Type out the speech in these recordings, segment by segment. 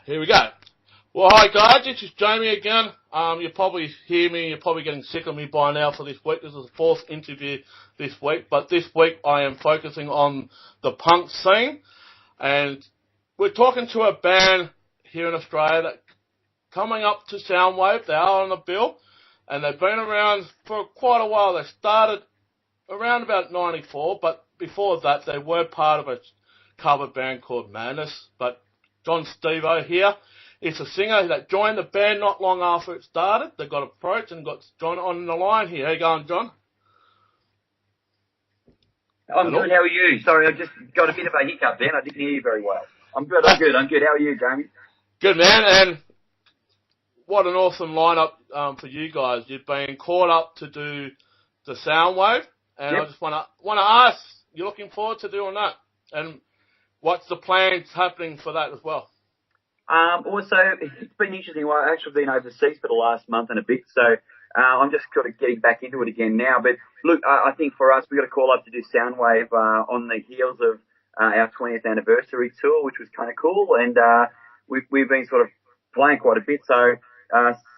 Here we go. Well, hi guys, this is Jamie again. You probably hear me, you're probably getting sick of me by now for this week. This is the fourth interview this week, but this week I am focusing on the punk scene. And we're talking to a band here in Australia that coming up to Soundwave. They are on the bill, and they've been around for quite a while. They started around about 94, but before that they were part of a cover band called Madness. But John Stevo here is a singer that joined the band not long after it started. They got approached and got John on the line here. How you going, John? I'm good. How are you? Sorry, I just got a bit of a hiccup then. I didn't hear you very well. I'm good. How are you, Jamie? Good, man. And what an awesome lineup for you guys. You've been called up to do the Soundwave, and Yep. I just want to ask, you're looking forward to doing that? And what's the plans happening for that as well? Also, it's been interesting. Well, I've actually been overseas for the last month and a bit, so I'm just kind of getting back into it again now. But look, I think for us, we got a call up to do Soundwave on the heels of our 20th anniversary tour, which was kind of cool, and we've been sort of playing quite a bit. So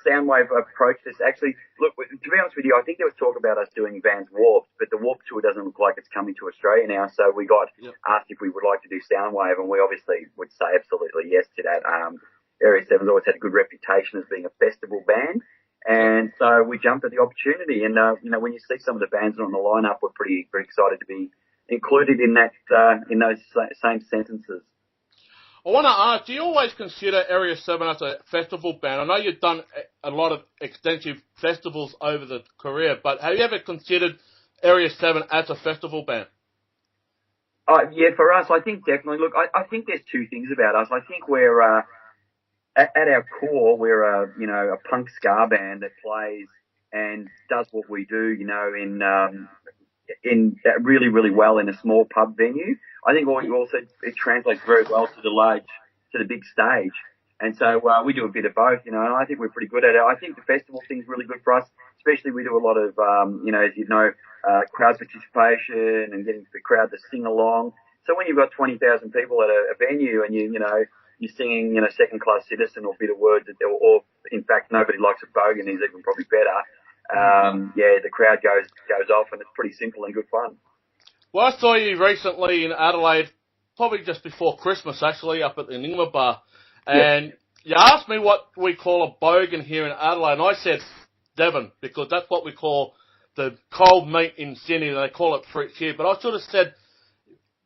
Soundwave approached us. Actually, look, to be honest with you, I think there was talk about us doing Vans Warped, but the Warped tour doesn't look like it's coming to Australia now. So we got asked if we would like to do Soundwave, and we obviously would say absolutely yes to that. Area 7's always had a good reputation as being a festival band, and so we jumped at the opportunity. And when you see some of the bands on the lineup, we're pretty excited to be included in that in those same sentences. I want to ask, do you always consider Area 7 as a festival band? I know you've done a lot of extensive festivals over the career, but have you ever considered Area 7 as a festival band? Yeah, for us, I think definitely. Look, I think there's two things about us. I think we're, at our core, we're a punk ska band that plays and does what we do, in really, really well in a small pub venue. I think also it translates very well to the big stage. And so, we do a bit of both, and I think we're pretty good at it. I think the festival thing's really good for us, especially we do a lot of, crowd participation and getting the crowd to sing along. So when you've got 20,000 people at a venue and you're singing, Second Class Citizen or Bitter Words, or in fact, Nobody Likes a Bogan is even probably better. The crowd goes off, and it's pretty simple and good fun. Well, I saw you recently in Adelaide, probably just before Christmas, actually, up at the Enigma Bar, and you asked me what we call a bogan here in Adelaide, and I said Devon, because that's what we call the cold meat in Sydney, and they call it fruit here. But I should have said,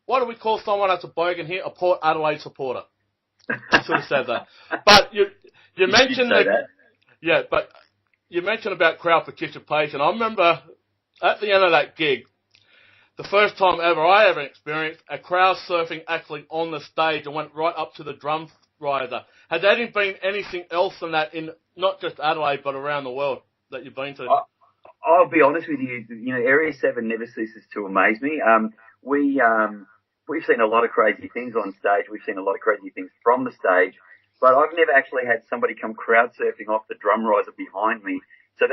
what do we call someone that's a bogan here? A Port Adelaide supporter. I should have said that. But you mentioned that. Yeah, but you mentioned about crowd participation. I remember at the end of that gig, the first time I ever experienced a crowd surfing actually on the stage and went right up to the drum riser. Has there been anything else than that in not just Adelaide but around the world that you've been to? I'll be honest with you. Area 7 never ceases to amaze me. We've seen a lot of crazy things on stage. We've seen a lot of crazy things from the stage. But I've never actually had somebody come crowd surfing off the drum riser behind me. So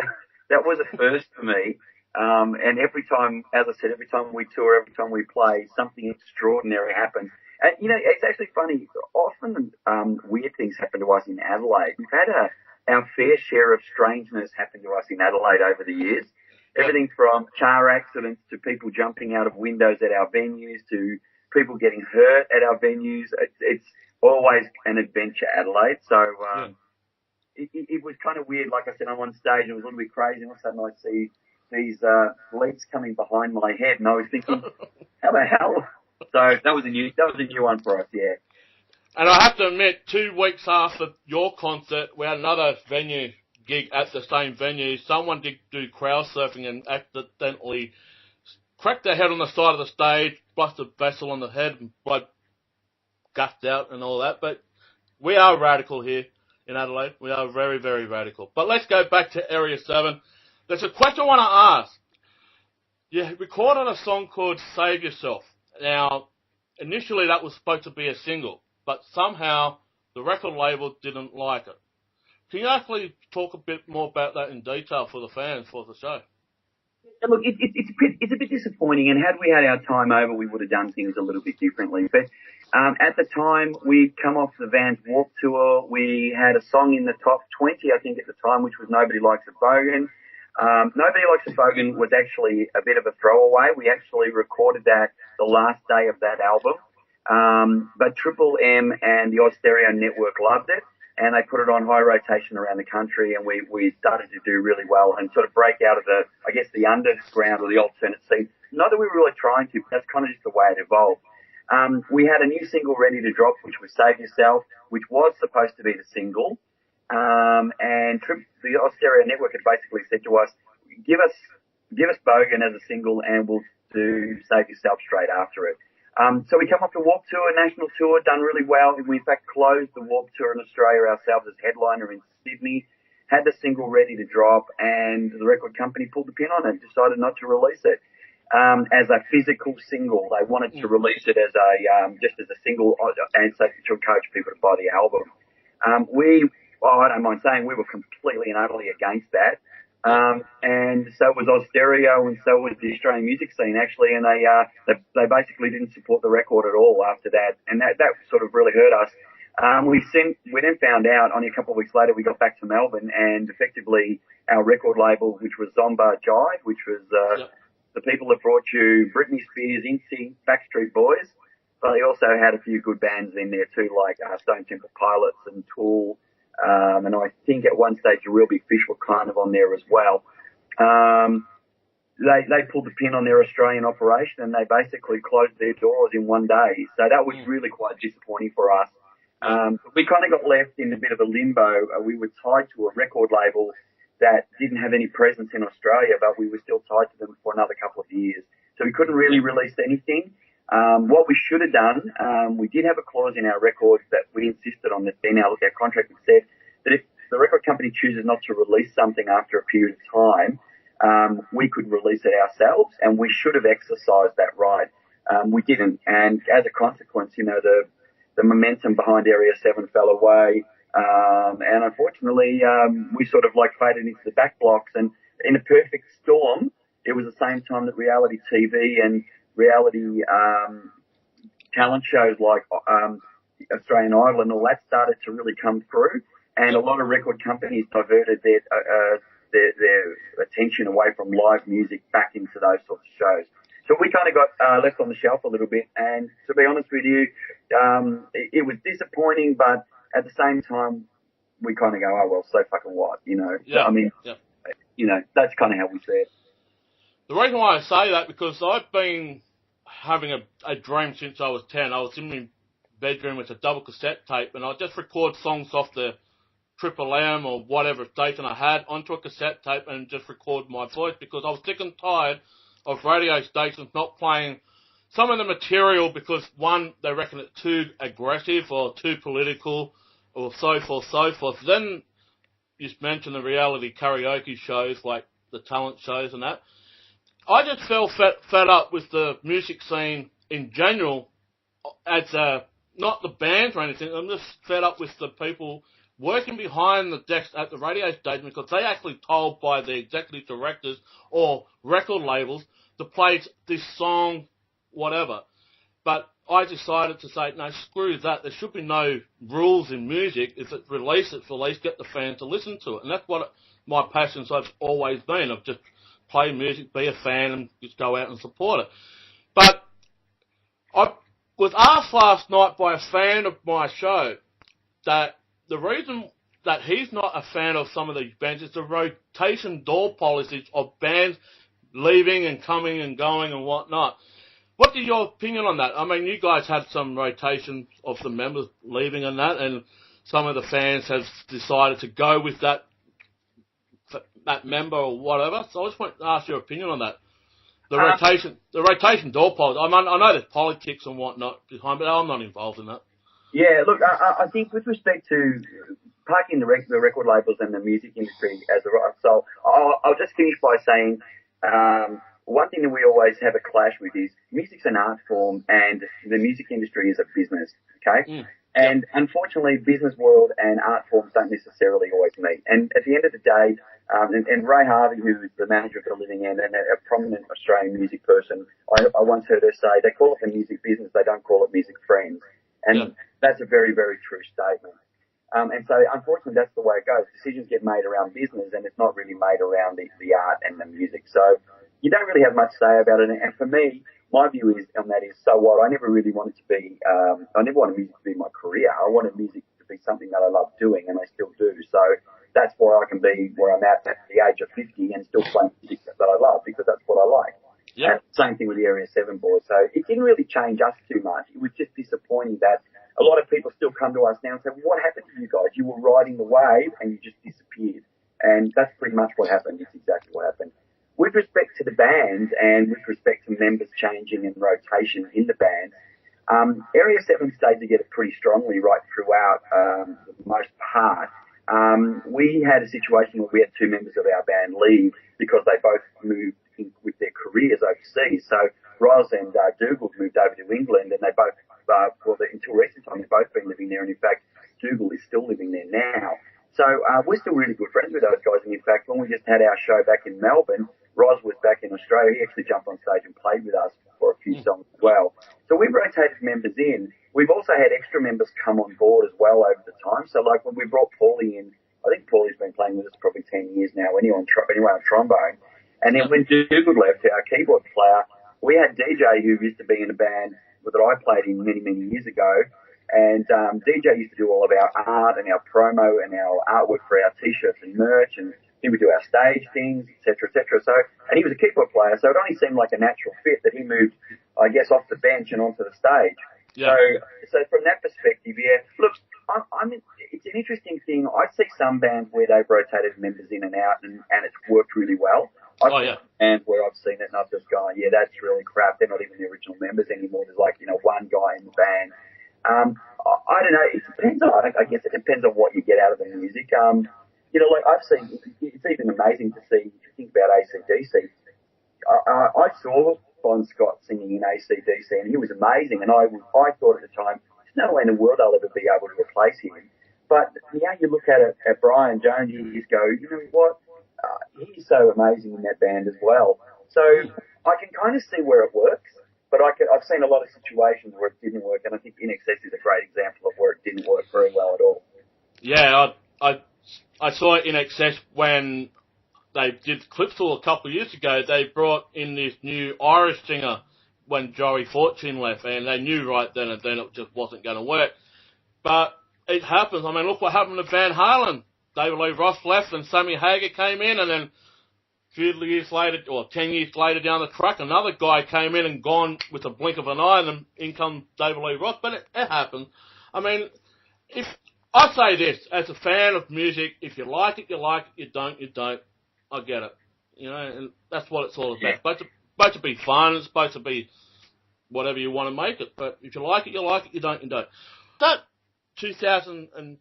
that was a first for me. And every time, as I said, every time we tour, every time we play, something extraordinary happens. And, it's actually funny. Often, weird things happen to us in Adelaide. We've had our fair share of strangeness happen to us in Adelaide over the years. Everything from car accidents to people jumping out of windows at our venues to people getting hurt at our venues. It's always an adventure, Adelaide. So, it was kind of weird. Like I said, I'm on stage and it was a little bit crazy, and all of a sudden I see these leaps coming behind my head, and I was thinking, how the hell? So that was a new one for us, yeah. And I have to admit, 2 weeks after your concert, we had another venue gig at the same venue. Someone did do crowd surfing and accidentally cracked their head on the side of the stage, busted a vessel on the head, and blood gussed out and all that. But we are radical here in Adelaide. We are very, very radical. But let's go back to Area 7. There's a question I want to ask. You recorded a song called Save Yourself. Now, initially that was supposed to be a single, but somehow the record label didn't like it. Can you actually talk a bit more about that in detail for the fans for the show? Look, it's a bit disappointing, and had we had our time over, we would have done things a little bit differently. But At the time, we'd come off the Vans Warped Tour. We had a song in the top 20, I think, at the time, which was Nobody Likes a Bogan. Nobody Likes a Bogan was actually a bit of a throwaway. We actually recorded that the last day of that album. But Triple M and the Oz Stereo Network loved it, and they put it on high rotation around the country, and we started to do really well and sort of break out of the, I guess, the underground or the alternate scene. Not that we were really trying to, but that's kind of just the way it evolved. We had a new single ready to drop, which was Save Yourself, which was supposed to be the single. And the Austereo Network had basically said to us, give us Bogan as a single and we'll do Save Yourself straight after it. So we come off the Warped Tour, national tour, done really well. We in fact closed the Warped Tour in Australia ourselves as headliner in Sydney, had the single ready to drop, and the record company pulled the pin on it, decided not to release it. As a physical single. They wanted to release it as just as a single and so to encourage people to buy the album. I don't mind saying we were completely and utterly against that. And so was Oz Stereo and so was the Australian music scene actually, and they basically didn't support the record at all after that, and that sort of really hurt us. We then found out only a couple of weeks later we got back to Melbourne, and effectively our record label, which was Zomba Jive, which was the people that brought you Britney Spears, NSYNC, Backstreet Boys, but they also had a few good bands in there too, like Stone Temple Pilots and Tool, and I think at one stage a Real Big Fish were kind of on there as well. They pulled the pin on their Australian operation and they basically closed their doors in one day. So that was really quite disappointing for us. We kind of got left in a bit of a limbo. We were tied to a record label that didn't have any presence in Australia, but we were still tied to them for another couple of years. So we couldn't really release anything. What we should have done, we did have a clause in our record that we insisted on this being our contract that said that if the record company chooses not to release something after a period of time, we could release it ourselves, and we should have exercised that right. We didn't, and as a consequence, the momentum behind Area 7 fell away. And unfortunately, we sort of faded into the back blocks, and in a perfect storm, it was the same time that reality TV and reality, talent shows like, Australian Idol and all that started to really come through, and a lot of record companies diverted their attention away from live music back into those sorts of shows. So we kind of got, left on the shelf a little bit, and to be honest with you, it was disappointing, but at the same time, we kind of go, oh, well, so fucking what, Yeah. I mean, that's kind of how we see it. The reason why I say that, because I've been having a dream since I was 10. I was in my bedroom with a double cassette tape, and I'd just record songs off the Triple M or whatever station I had onto a cassette tape and just record my voice, because I was sick and tired of radio stations not playing some of the material because, one, they reckon it's too aggressive or too political or so forth. Then you mentioned the reality karaoke shows like the talent shows and that. I just felt fed up with the music scene in general as not the bands or anything. I'm just fed up with the people working behind the decks at the radio station, because they actually told by the executive directors or record labels to play this song, whatever. But I decided to say, no, screw that. There should be no rules in music. If it's released, it's released. Get the fans to listen to it. And that's what my passions have always been, of just play music, be a fan, and just go out and support it. But I was asked last night by a fan of my show that the reason that he's not a fan of some of these bands is the rotation door policies of bands leaving and coming and going and whatnot. What is your opinion on that? I mean, you guys had some rotation of the members leaving and that, and some of the fans have decided to go with that member or whatever. So I just want to ask your opinion on that. The rotation door policy. I know there's politics and whatnot behind, but I'm not involved in that. Yeah, look, I think with respect to parking the record labels and the music industry as a right, so I'll just finish by saying, one thing that we always have a clash with is music's an art form and the music industry is a business, okay? And unfortunately, business world and art forms don't necessarily always meet. And at the end of the day, and Ray Harvey, who is the manager of The Living End and a prominent Australian music person, I once heard her say, they call it the music business, they don't call it music friends. And that's a very, very true statement. And so, unfortunately, that's the way it goes. Decisions get made around business, and it's not really made around the art and the music. So, you don't really have much say about it. And for me, my view is on that is, so what? I never really wanted to be. I never wanted music to be my career. I wanted music to be something that I love doing, and I still do. So that's why I can be where I'm at the age of 50 and still playing music that I love, because that's what I like. Yeah. And same thing with the Area 7 boys. So it didn't really change us too much. It was just disappointing that a lot of people still come to us now and say, well, what happened to you guys? You were riding the wave and you just disappeared. And that's pretty much what happened. It's exactly what happened. With respect to the band and with respect to members changing and rotation in the band, Area 7 stayed together pretty strongly right throughout the most part. We had a situation where we had two members of our band leave because they both moved in with their careers overseas. So Roz and Dougal moved over to England, and they both, until recent time, they've both been living there. And in fact, Dougal is still living there now. So we're still really good friends with those guys. And in fact, when we just had our show back in Melbourne, Roz was back in Australia. He actually jumped on stage and played with us for a few songs as well. So we've rotated members in. We've also had extra members come on board as well over the time. So like when we brought Paulie in, I think Paulie's been playing with us probably 10 years now, anyway on trombone. And then when Dougal left, our keyboard player, we had DJ who used to be in a band that I played in many, many years ago. And DJ used to do all of our art and our promo and our artwork for our T-shirts and merch, and he would do our stage things, et cetera, So, and he was a keyboard player, so it only seemed like a natural fit that he moved, I guess, off the bench and onto the stage. Yeah. So from that perspective, yeah, look, it's an interesting thing. I see some bands where they've rotated members in and out, and it's worked really well. And where I've seen it and I've just gone, yeah, that's really crap. They're not even the original members anymore. There's like, one guy in the band. I don't know. It depends on, I guess it depends on what you get out of the music. Like I've seen, it's even amazing to see, if you think about AC/DC. I saw Bon Scott singing in AC/DC and he was amazing. And I thought at the time, there's no way in the world I'll ever be able to replace him. But you look at Brian Jones, you just go, you know what? He's so amazing in that band as well. So I can kind of see where it works. But I've seen a lot of situations where it didn't work, and I think In Excess is a great example of where it didn't work very well at all. Yeah, I saw it In Excess when they did Clipsal a couple of years ago. They brought in this new Irish singer when Joey Fortune left, and they knew right then and then it just wasn't going to work. But it happens. I mean, look what happened to Van Halen. David Lee Roth left, and Sammy Hagar came in, and then few years later, or 10 years later down the track, another guy came in and gone with a blink of an eye, and then in comes David Lee Roth. But it happens. I mean, if I say this, as a fan of music, if you like it, you like it. You don't, you don't. I get it. And that's what it's all about. It's supposed to be fun. It's supposed to be whatever you want to make it. But if you like it, you like it. You don't, you don't. That 2000 and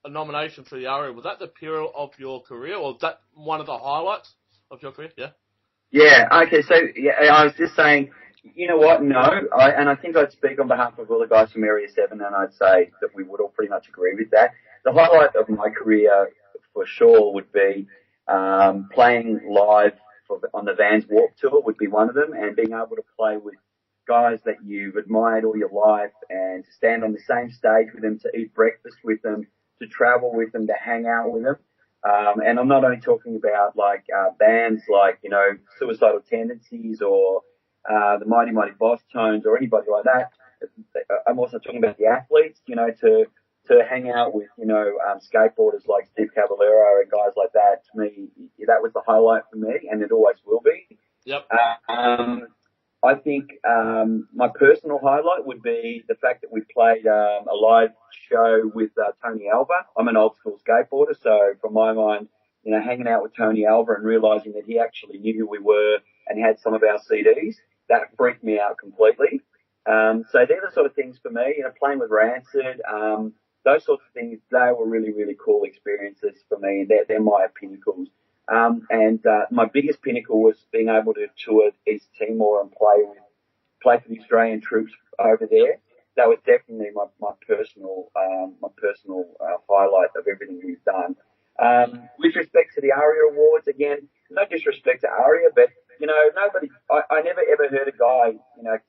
a nomination for the ARIA, was that the period of your career, or was that one of the highlights of your career? Yeah. Yeah. Okay. So I was just saying, you know what? No, and I think I'd speak on behalf of all the guys from Area 7, and I'd say that we would all pretty much agree with that. The highlight of my career, for sure, would be playing live on the Vans Warped Tour would be one of them, and being able to play with guys that you've admired all your life, and to stand on the same stage with them, to eat breakfast with them, to travel with them, to hang out with them. And I'm not only talking about like bands like, Suicidal Tendencies or the Mighty Mighty Boss Tones or anybody like that. I'm also talking about the athletes, to hang out with, skateboarders like Steve Caballero and guys like that. To me, that was the highlight for me, and it always will be. Yep. I think my personal highlight would be the fact that we played a live show with Tony Alva. I'm an old school skateboarder, so from my mind, hanging out with Tony Alva and realising that he actually knew who we were and had some of our CDs, that freaked me out completely. So they're the sort of things for me. Playing with Rancid, those sorts of things, they were really, really cool experiences for me, and they're my pinnacles. My biggest pinnacle was being able to tour East Timor and play for the Australian troops over there. That was definitely my personal highlight of everything we've done. With respect to the ARIA Awards, again, no disrespect to ARIA, but, I never ever heard a guy,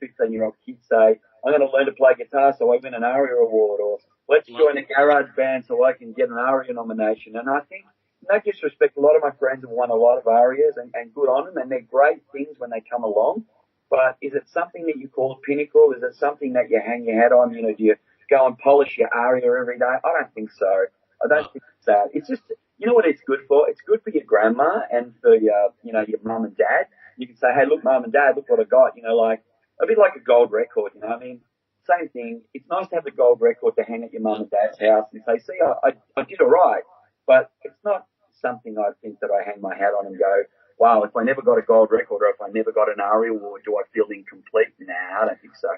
15-year-old kid say, I'm going to learn to play guitar so I win an ARIA award, or let's join a garage band so I can get an ARIA nomination. And I think, no disrespect, a lot of my friends have won a lot of ARIAs, and good on them, and they're great things when they come along. But is it something that you call a pinnacle? Is it something that you hang your hat on? You know, do you go and polish your ARIA every day? I don't think so. I don't think it's that. It's just, you know what it's good for? It's good for your grandma and for your, you know, your mum and dad. You can say, hey, look, mum and dad, look what I got. You know, like, a bit like a gold record, you know. I mean, same thing. It's nice to have the gold record to hang at your mum and dad's house and say, see, I did all right. But it's not something I think that I hang my hat on and go, wow, if I never got a gold record or if I never got an ARIA award, do I feel incomplete? Nah, I don't think so.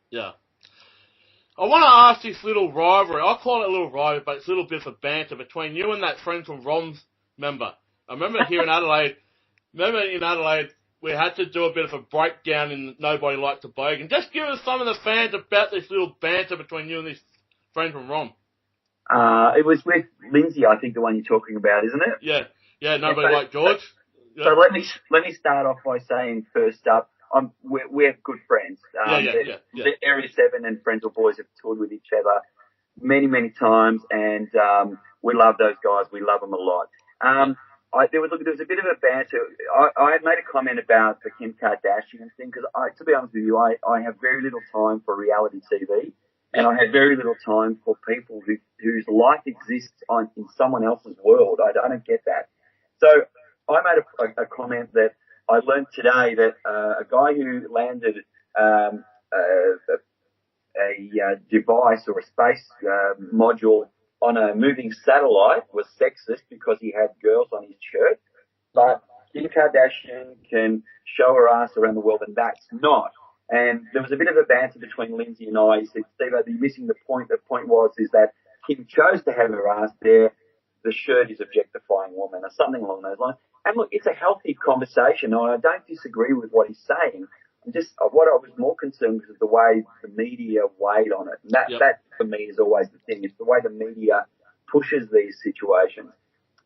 Yeah. I want to ask this little rivalry. I call it a little rivalry, but it's a little bit of banter between you and that friend from Rom's member. I remember here in Adelaide, we had to do a bit of a breakdown in Nobody Likes a Bogan. Just give us some of the fans about this little banter between you and this friend from Rom. It was with Lindsay, I think, the one you're talking about, isn't it? Yeah, Nobody Like George. So let me start off by saying first up, we're good friends. The Area 7 and Friendsville Boys have toured with each other many, many times, and we love those guys. We love them a lot. There was a bit of a banter. I had made a comment about the Kim Kardashian thing because, to be honest with you, I have very little time for reality TV, and I have very little time for people whose life exists in someone else's world. I don't get that. So I made a comment that I learned today that a guy who landed a device or a space module on a moving satellite was sexist because he had girls on his shirt. But Kim Kardashian can show her ass around the world, and that's not. And there was a bit of a banter between Lindsay and I. He said, Steve, you're missing the point. The point is that Kim chose to have her ass there. The shirt is objectifying women, or something along those lines. And look, it's a healthy conversation. I don't disagree with what he's saying. What I was more concerned with is the way the media weighed on it. And that for me is always the thing. It's the way the media pushes these situations.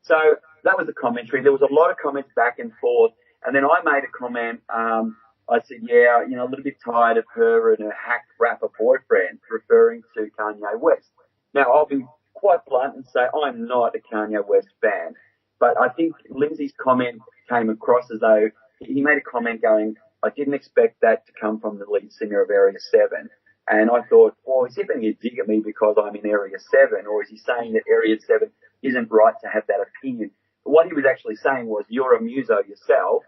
So that was the commentary. There was a lot of comments back and forth. And then I made a comment. I said, a little bit tired of her and her hack rapper boyfriend, referring to Kanye West. Now, I'll be quite blunt and say I'm not a Kanye West fan. But I think Lindsay's comment came across as though he made a comment going, I didn't expect that to come from the lead singer of Area 7. And I thought, well, is he having a dig at me because I'm in Area 7? Or is he saying that Area 7 isn't right to have that opinion? But what he was actually saying was, you're a muso yourself.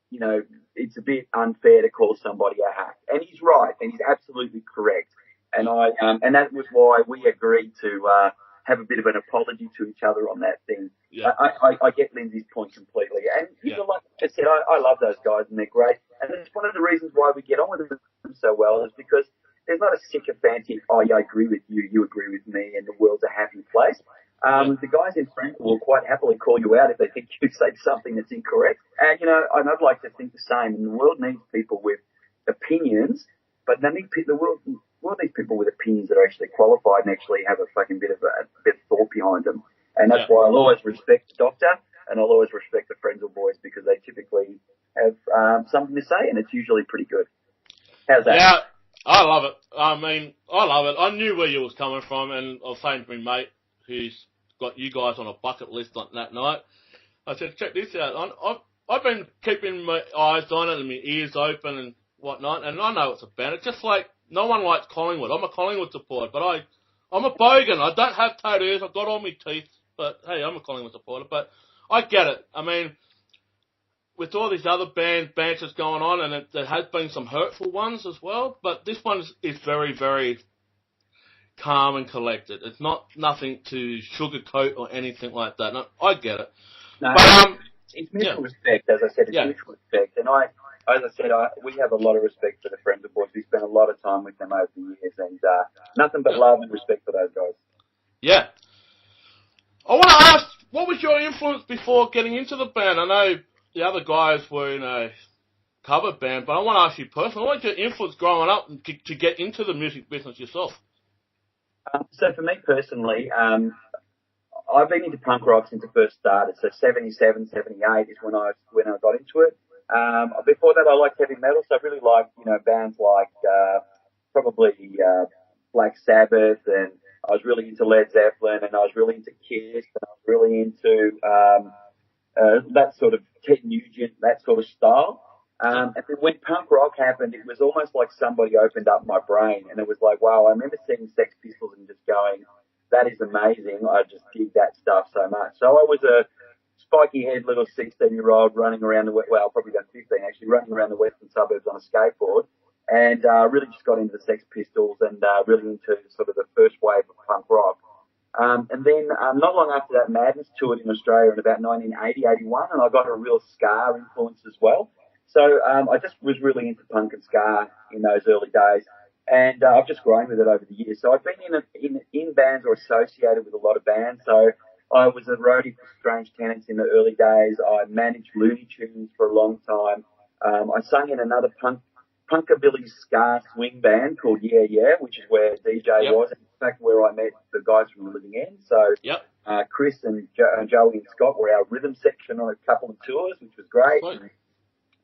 You know, it's a bit unfair to call somebody a hack. And he's right, and he's absolutely correct. And and that was why we agreed to have a bit of an apology to each other on that thing. Yeah. I get Lindsay's point completely. And, like I said, I love those guys and they're great. And it's one of the reasons why we get on with them so well is because there's not a sycophantic, I agree with you, you agree with me, and the world's a happy place. The guys in Frankfurt will quite happily call you out if they think you say something that's incorrect. And, and I'd like to think the same. And the world needs people with opinions, but they need the world needs people with opinions that are actually qualified and actually have a fucking bit of thought behind them. And that's why I'll always respect the doctor and I'll always respect the Friendsville Boys because they typically have something to say and it's usually pretty good. How's that? Yeah, I love it. I mean, I love it. I knew where you was coming from and I was saying to my mate who's got you guys on a bucket list on that night, I said, check this out. I've been keeping my eyes on it and my ears open and whatnot, and I know it's about it. Just like no one likes Collingwood. I'm a Collingwood supporter, but I'm a bogan. I don't have tattoos. I've got all my teeth, but hey, I'm a Collingwood supporter. But I get it. I mean, with all these other banters going on, and there has been some hurtful ones as well, but this one is very, very calm and collected. It's nothing to sugarcoat or anything like that. No, I get it. No, but, it's mutual respect, as I said. It's mutual respect, and as I said, we have a lot of respect for the Friendsville Boys. We spent a lot of time with them over the years, and nothing but love and respect for those guys. Yeah. I want to ask, what was your influence before getting into the band? I know the other guys were in a cover band, but I want to ask you personally, what was your influence growing up to get into the music business yourself? So for me personally, I've been into punk rock since it first started. So 77, 78 is when I got into it. Before that, I liked heavy metal, so I really liked, bands like probably Black Sabbath, and I was really into Led Zeppelin, and I was really into Kiss, and I was really into that sort of Ted Nugent, that sort of style. And then when punk rock happened, it was almost like somebody opened up my brain, and it was like, wow, I remember seeing Sex Pistols and just going, that is amazing. I just dig that stuff so much. So I was a spiky head little 16-year-old running around probably about 15 actually, running around the western suburbs on a skateboard, and really just got into the Sex Pistols and really into sort of the first wave of punk rock. And then not long after that, Madness toured in Australia in about 1980, 81, and I got a real ska influence as well. So I just was really into punk and ska in those early days, and I've just grown with it over the years. So I've been in bands or associated with a lot of bands. So I was a roadie for Strange Tenants in the early days. I managed Looney Tunes for a long time. I sung in another punkabilly ska swing band called Yeah Yeah, which is where DJ was. In fact, where I met the guys from the Living End. So Chris and Joey and Scott were our rhythm section on a couple of tours, which was great.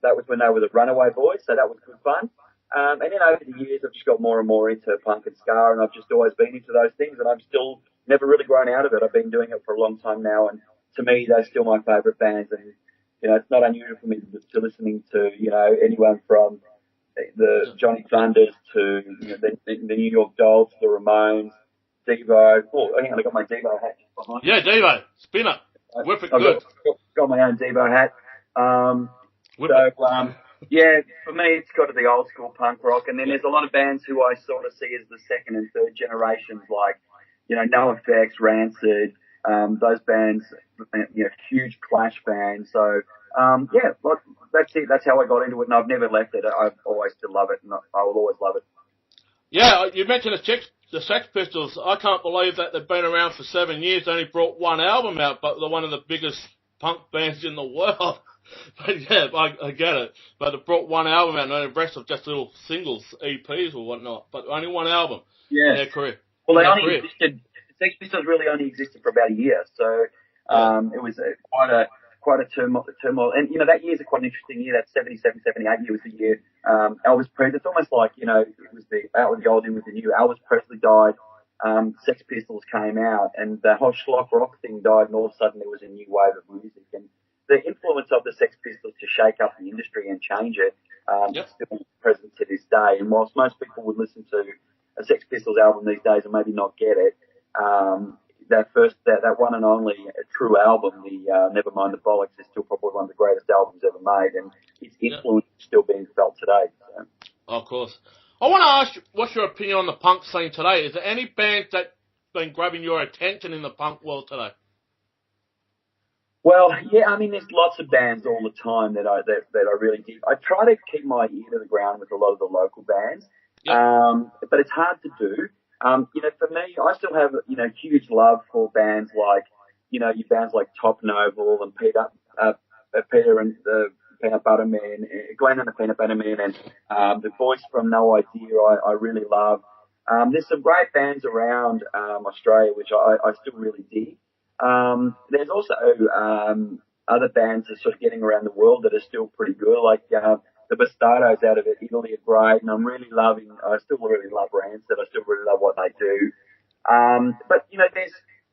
That was when they were the Runaway Boys, so that was good fun. And then over the years, I've just got more and more into punk and ska, and I've just always been into those things, and I'm still never really grown out of it. I've been doing it for a long time now, and to me, they're still my favourite bands. And it's not unusual for me to listening to anyone from the Johnny Thunders to the New York Dolls, the Ramones, Stevo. Oh, hang on, I got my Devo hat just behind me. Yeah, Devo, spin it, whip it I've good. Got my own Devo hat. For me, it's got to be old school punk rock, and then there's a lot of bands who I sort of see as the second and third generations, like NoFX, Rancid, those bands, huge Clash fans. So that's it. That's how I got into it, and I've never left it. I've always still love it, and I will always love it. Yeah, you mentioned the Sex Pistols. I can't believe that they've been around for 7 years. They only brought one album out, but they're one of the biggest punk bands in the world. But yeah, I get it. But it brought one album out, and the rest of just little singles, EPs or whatnot. But only one album in their career. Well, they only existed. Sex Pistols really only existed for about a year, so it was quite a turmoil. And that year's quite an interesting year. That 77, 78 year was the year Elvis Presley. It's almost like it was the old in with the new. Elvis Presley died. Sex Pistols came out, and the whole schlock rock thing died, and all of a sudden there was a new wave of music. And the influence of the Sex Pistols to shake up the industry and change it is still present to this day. And whilst most people would listen to a Sex Pistols album these days and maybe not get it, that one and only true album, the Nevermind the Bollocks, is still probably one of the greatest albums ever made, and its influence is still being felt today. So. Of course. I want to ask you, what's your opinion on the punk scene today? Is there any bands that's been grabbing your attention in the punk world today? Well, yeah, I mean, there's lots of bands all the time that I really dig. I try to keep my ear to the ground with a lot of the local bands, but it's hard to do. For me, I still have huge love for bands like your bands like Top Noble and Peter and the Peanut Butter Man, Glenn and the Peanut Butter Man, and the voice from No Idea. I really love. There's some great bands around Australia which I still really dig. There's also other bands that are sort of getting around the world that are still pretty good, like the Bastardos out of Italy are great, and I still really love Rancid. I still really love what they do. But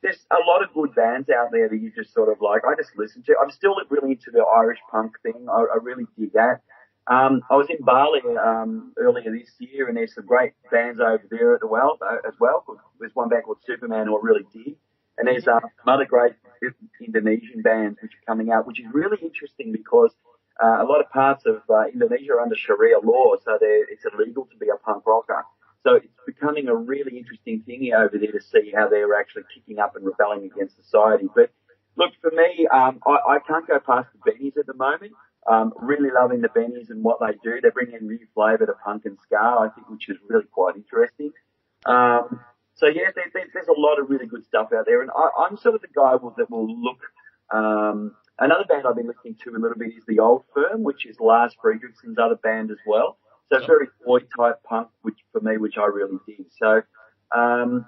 there's a lot of good bands out there that you just sort of like, I just listen to. I'm still really into the Irish punk thing. I really dig that. I was in Bali earlier this year, and there's some great bands over there as well. There's one band called Superman who I really dig. And there's some other great Indonesian bands which are coming out, which is really interesting because a lot of parts of Indonesia are under Sharia law, so it's illegal to be a punk rocker. So it's becoming a really interesting thing over there to see how they're actually kicking up and rebelling against society. But look, for me, I can't go past the Bennies at the moment. Really loving the Bennies and what they do. They bring in new flavour to punk and ska, I think, which is really quite interesting. So yeah, there's a lot of really good stuff out there, and I'm sort of the guy that will look. Another band I've been listening to a little bit is the Old Firm, which is Lars Frederiksen's other band as well. So very boy type punk, which I really dig. So I've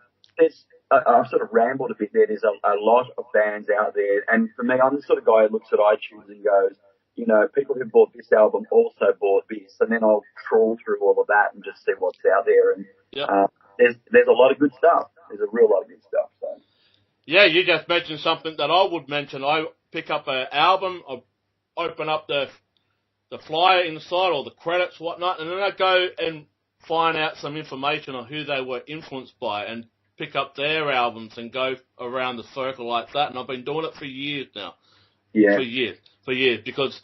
sort of rambled a bit there. There's a lot of bands out there, and for me, I'm the sort of guy who looks at iTunes and goes, you know, people who bought this album also bought this, and then I'll trawl through all of that and just see what's out there. And Yep. There's a lot of good stuff. There's a real lot of good stuff. So. Yeah, you just mentioned something that I would mention. I pick up an album, I open up the flyer inside or the credits, whatnot, and then I go and find out some information on who they were influenced by and pick up their albums and go around the circle like that. And I've been doing it for years now. Yeah. For years. Because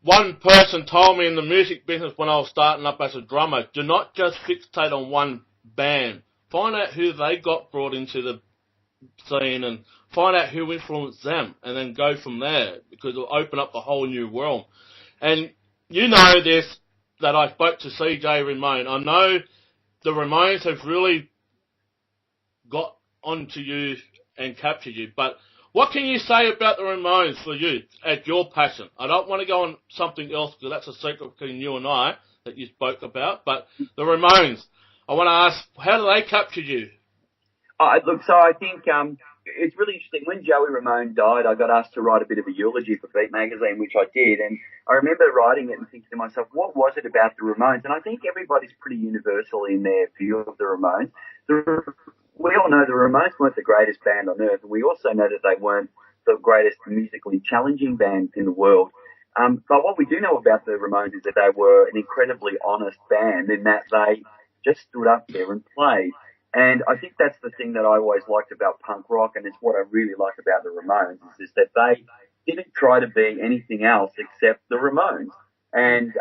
one person told me in the music business when I was starting up as a drummer, do not just fixate on one band. Find out who they got brought into the scene and find out who influenced them and then go from there, because it'll open up a whole new world. And you know this, that I spoke to CJ Ramone. I know the Ramones have really got onto you and captured you, but what can you say about the Ramones for you, at your passion? I don't want to go on something else because that's a secret between you and I that you spoke about, but the Ramones, I want to ask, how do they capture you? Look, so I think it's really interesting. When Joey Ramone died, I got asked to write a bit of a eulogy for Beat Magazine, which I did, and I remember writing it and thinking to myself, what was it about the Ramones? And I think everybody's pretty universal in their view of the Ramones. We all know the Ramones weren't the greatest band on earth, and we also know that they weren't the greatest musically challenging band in the world. But what we do know about the Ramones is that they were an incredibly honest band in that they just stood up there and played. And I think that's the thing that I always liked about punk rock, and it's what I really like about the Ramones, is that they didn't try to be anything else except the Ramones. And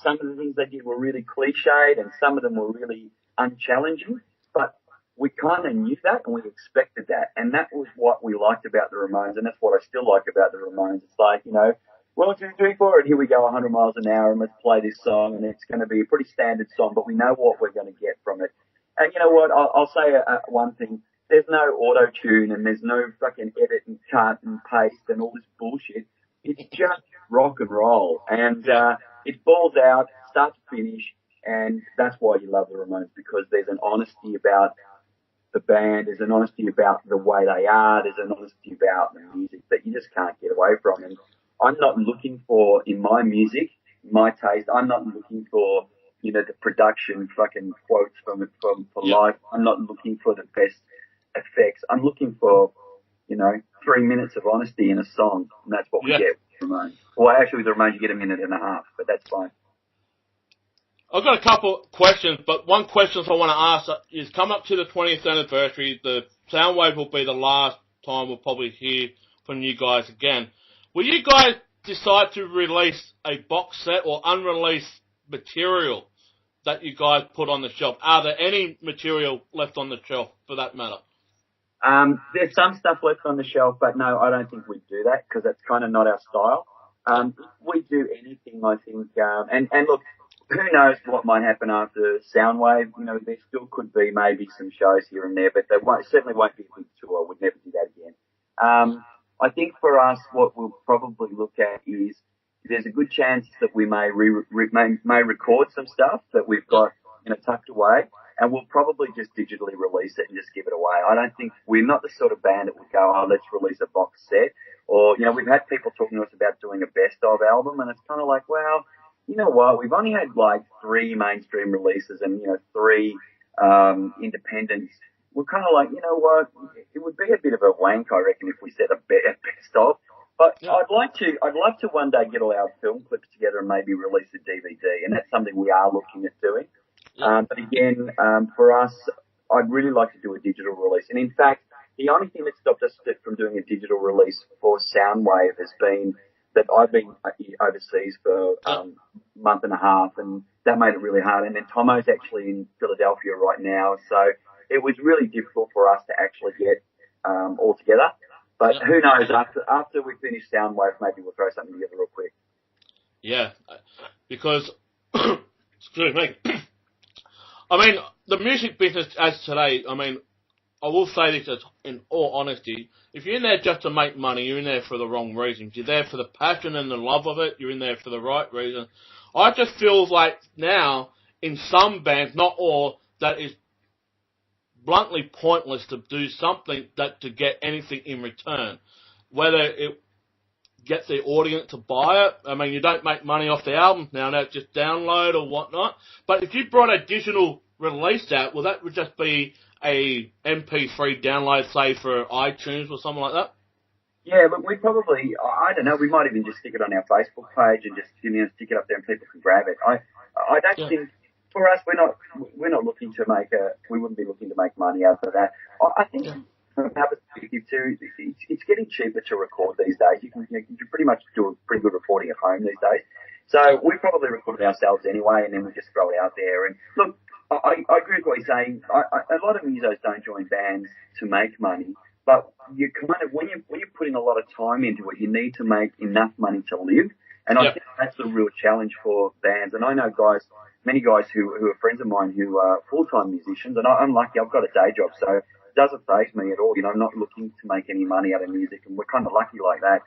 some of the things they did were really cliched, and some of them were really unchallenging, but we kind of knew that and we expected that. And that was what we liked about the Ramones, and that's what I still like about the Ramones. It's like, you know, 1, 2, 3, 4, and here we go 100 miles an hour, and let's play this song, and it's going to be a pretty standard song, but we know what we're going to get from it. And you know what? I'll say one thing. There's no auto-tune and there's no fucking edit and cut and paste and all this bullshit. It's just rock and roll. And it balls out, start to finish, and that's why you love the Ramones, because there's an honesty about the band, there's an honesty about the way they are, there's an honesty about the music that you just can't get away from. And I'm not looking for, in my music, my taste, I'm not looking for, you know, the production fucking quotes from life. I'm not looking for the best effects. I'm looking for, you know, 3 minutes of honesty in a song, and that's what we get with the Ramones. Well, actually, with the Ramones, you get a minute and a half, but that's fine. I've got a couple questions, but one question I want to ask is, come up to the 20th anniversary, the Soundwave will be the last time we'll probably hear from you guys again. Will you guys decide to release a box set or unreleased material that you guys put on the shelf? Are there any material left on the shelf, for that matter? There's some stuff left on the shelf, but no, I don't think we'd do that, because that's kind of not our style. If we do anything, I think, and look, who knows what might happen after Soundwave. You know, there still could be maybe some shows here and there, but they certainly won't be a big tour. We'd never do that again. I think for us, what we'll probably look at is, there's a good chance that we may record some stuff that we've got, you know, tucked away, and we'll probably just digitally release it and just give it away. I don't think, we're not the sort of band that would go, oh, let's release a box set. Or, you know, we've had people talking to us about doing a best of album, and it's kind of like, well, you know what, we've only had like 3 mainstream releases and, you know, 3 independents. We're kind of like, you know what, it would be a bit of a wank, I reckon, if we said a best of. But I'd love to one day get all our film clips together and maybe release a DVD, and that's something we are looking at doing. But again, for us, I'd really like to do a digital release. And in fact, the only thing that stopped us from doing a digital release for Soundwave has been that I've been overseas for a month and a half, and that made it really hard. And then Tomo's actually in Philadelphia right now, so it was really difficult for us to actually get all together. But who knows, after we finish Soundwave, maybe we'll throw something together real quick. Yeah, because, excuse me, I mean, the music business as today, I mean, I will say this in all honesty, if you're in there just to make money, you're in there for the wrong reasons. You're there for the passion and the love of it, you're in there for the right reason. I just feel like now, in some bands, not all, that is bluntly pointless to do something that to get anything in return. Whether it get the audience to buy it. I mean, you don't make money off the album now, it's just download or whatnot. But if you brought a digital release out, well, that would just be a MP3 download, say, for iTunes or something like that? Yeah, but we probably, I don't know, we might even just stick it on our Facebook page and just, stick it up there and people can grab it. I don't think, for us, we're not looking to we wouldn't be looking to make money out of that. I think from our perspective too, it's getting cheaper to record these days. You can pretty much do a pretty good recording at home these days. So we probably record it ourselves anyway, and then we just throw it out there. And look, I agree with what you're saying. A lot of musos don't join bands to make money. But you kind of, when you're putting a lot of time into it, you need to make enough money to live. And I think that's the real challenge for bands. And I know many guys who are friends of mine who are full-time musicians, and I'm lucky, I've got a day job, so it doesn't faze me at all. I'm not looking to make any money out of music, and we're kind of lucky like that.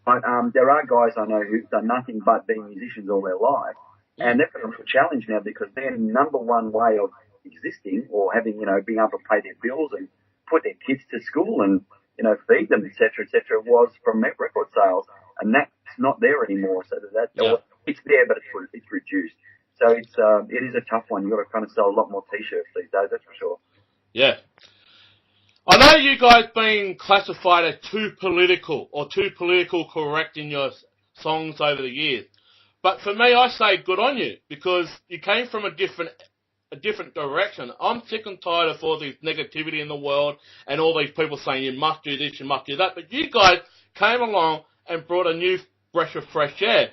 But there are guys I know who've done nothing but being musicians all their life. And they've got a real challenge now because their number one way of existing or having, being able to pay their bills and put their kids to school and, feed them, et cetera, was from record sales. And that's not there anymore. So it's there, but it's reduced. So it is a tough one. You've got to kind of sell a lot more T-shirts these days, that's for sure. Yeah. I know you guys being classified as too political correct in your songs over the years. But for me, I say good on you because you came from a different direction. I'm sick and tired of all this negativity in the world and all these people saying you must do this, you must do that. But you guys came along and brought a new breath of fresh air.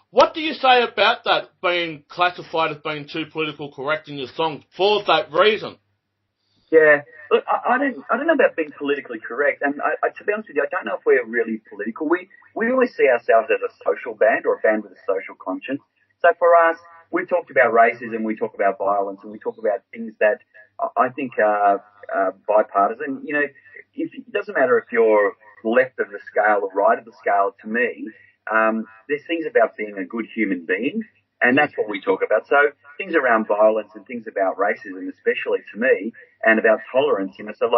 What do you say about that being classified as being too political correct in your songs for that reason? Yeah, look, I don't know about being politically correct, and to be honest with you, I don't know if we're really political. We always see ourselves as a social band or a band with a social conscience. So for us, we talked about racism, we talk about violence, and we talk about things that I think are bipartisan. It doesn't matter if you're left of the scale or right of the scale. To me, there's things about being a good human being, and that's what we talk about. So things around violence and things about racism, especially to me, and about tolerance. So